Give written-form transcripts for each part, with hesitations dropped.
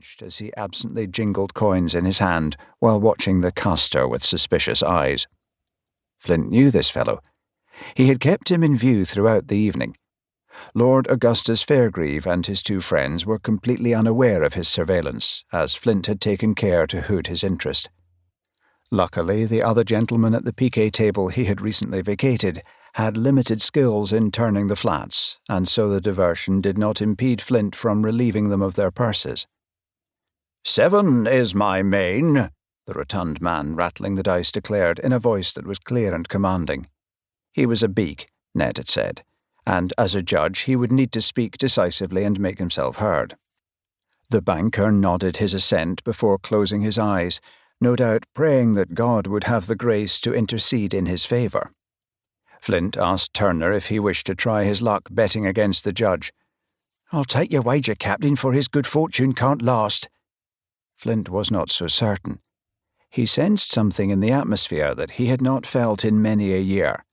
flinched as he absently jingled coins in his hand while watching the caster with suspicious eyes. Flynt knew this fellow. He had kept him in view throughout the evening. Lord Augustus Fairgrieve and his two friends were completely unaware of his surveillance, as Flynt had taken care to hood his interest. Luckily, the other gentleman at the piquet table he had recently vacated had limited skills in turning the flats, and so the diversion did not impede Flynt from relieving them of their purses. 7 is my main, the rotund man rattling the dice declared in a voice that was clear and commanding. He was a beak, Ned had said, and as a judge he would need to speak decisively and make himself heard. The banker nodded his assent before closing his eyes, no doubt praying that God would have the grace to intercede in his favour. Flynt asked Turner if he wished to try his luck betting against the judge. "I'll take your wager, Captain, for his good fortune can't last." Flynt was not so certain. He sensed something in the atmosphere that he had not felt in many a year,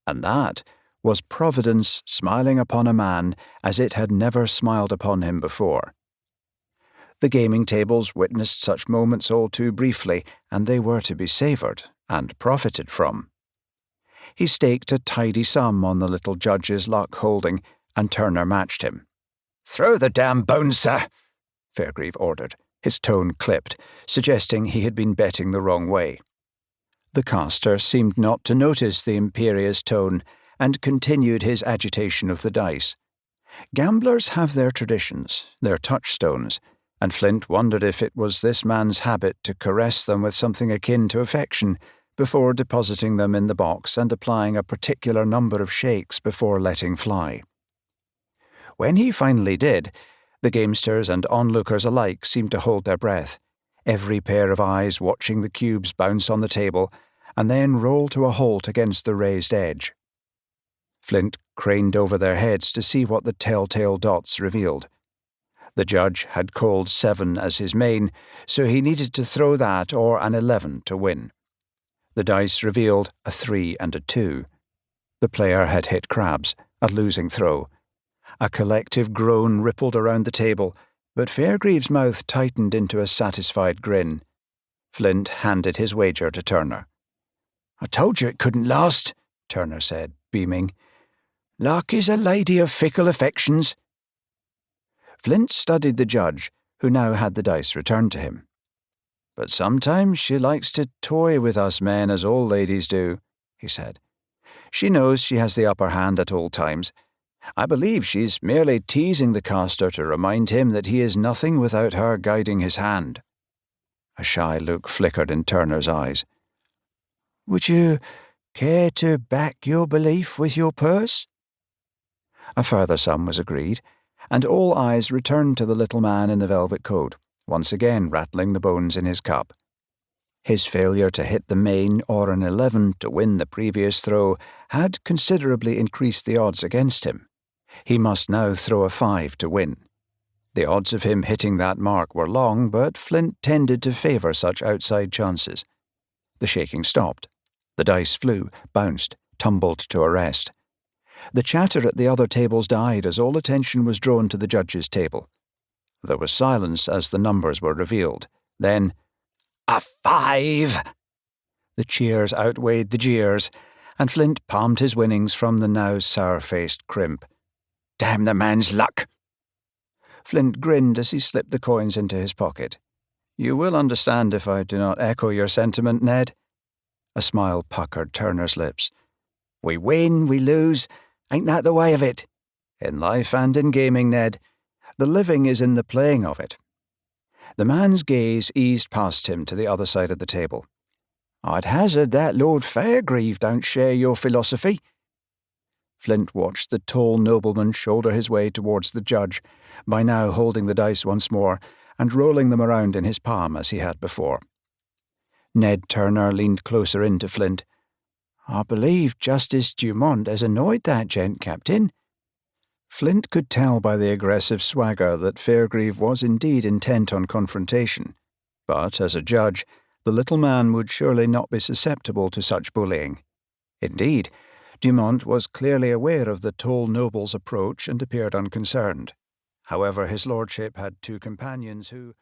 and that was Providence smiling upon a man as it had never smiled upon him before. The gaming tables witnessed such moments all too briefly, and they were to be savoured and profited from. He staked a tidy sum on the little judge's luck holding, and Turner matched him. "Throw the damn bones, sir," Fairgrieve ordered, his tone clipped, suggesting he had been betting the wrong way. The caster seemed not to notice the imperious tone and continued his agitation of the dice. Gamblers have their traditions, their touchstones, and Flynt wondered if it was this man's habit to caress them with something akin to affection before depositing them in the box and applying a particular number of shakes before letting fly. When he finally did, the gamesters and onlookers alike seemed to hold their breath, every pair of eyes watching the cubes bounce on the table and then roll to a halt against the raised edge. Flynt craned over their heads to see what the telltale dots revealed. The judge had called 7 as his main, so he needed to throw that or an 11 to win. The dice revealed a 3 and a 2. The player had hit crabs, a losing throw. A collective groan rippled around the table, but Fairgrieve's mouth tightened into a satisfied grin. Flynt handed his wager to Turner. "I told you it couldn't last," Turner said, beaming. "Luck is a lady of fickle affections." Flynt studied the judge, who now had the dice returned to him. "But sometimes she likes to toy with us men, as all ladies do," he said. "She knows she has the upper hand at all times. I believe she's merely teasing the caster to remind him that he is nothing without her guiding his hand." A shy look flickered in Turner's eyes. "Would you care to back your belief with your purse?" A further sum was agreed, and all eyes returned to the little man in the velvet coat, once again rattling the bones in his cup. His failure to hit the main or an 11 to win the previous throw had considerably increased the odds against him. He must now throw a 5 to win. The odds of him hitting that mark were long, but Flynt tended to favour such outside chances. The shaking stopped. The dice flew, bounced, tumbled to a rest. The chatter at the other tables died as all attention was drawn to the judge's table. There was silence as the numbers were revealed. Then, "A 5!" The cheers outweighed the jeers, and Flynt palmed his winnings from the now sour-faced crimp. "Damn the man's luck!" Flynt grinned as he slipped the coins into his pocket. "You will understand if I do not echo your sentiment, Ned." A smile puckered Turner's lips. "We win, we lose. Ain't that the way of it? In life and in gaming, Ned. The living is in the playing of it." The man's gaze eased past him to the other side of the table. "I'd hazard that Lord Fairgrieve don't share your philosophy." Flynt watched the tall nobleman shoulder his way towards the judge, by now holding the dice once more and rolling them around in his palm as he had before. Ned Turner leaned closer in to Flynt. "I believe Justice Dumont has annoyed that gent, Captain." Flynt could tell by the aggressive swagger that Fairgrieve was indeed intent on confrontation, but as a judge, the little man would surely not be susceptible to such bullying. Indeed, Dumont was clearly aware of the tall noble's approach and appeared unconcerned. However, his lordship had two companions who